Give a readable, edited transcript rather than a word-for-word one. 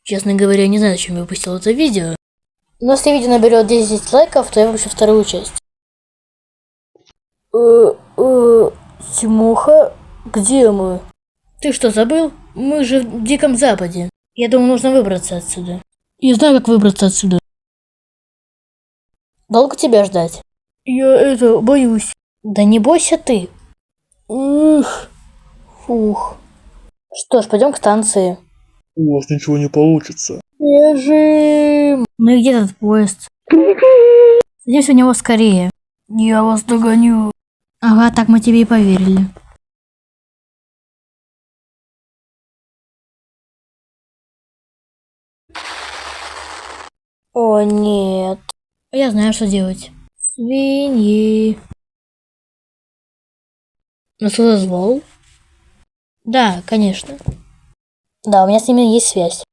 Честно говоря, не знаю, зачем я выпустил это видео. Но если видео наберет 10 лайков, то я выпущу вторую часть. Тимоха, где мы? Ты что, забыл? Мы же в Диком Западе. Я думаю, нужно выбраться отсюда. Я знаю, как выбраться отсюда. Долго тебя ждать? Я боюсь. Да не бойся ты. Фух. Что ж, пойдем к станции. У вас ничего не получится. Бежим. Ну и где этот поезд? Садимся в него скорее. Я вас догоню. Ага, так мы тебе и поверили. О нет. Я знаю, что делать. Свиньи. Нас кто-то звал? Да, конечно. Да, у меня с ними есть связь.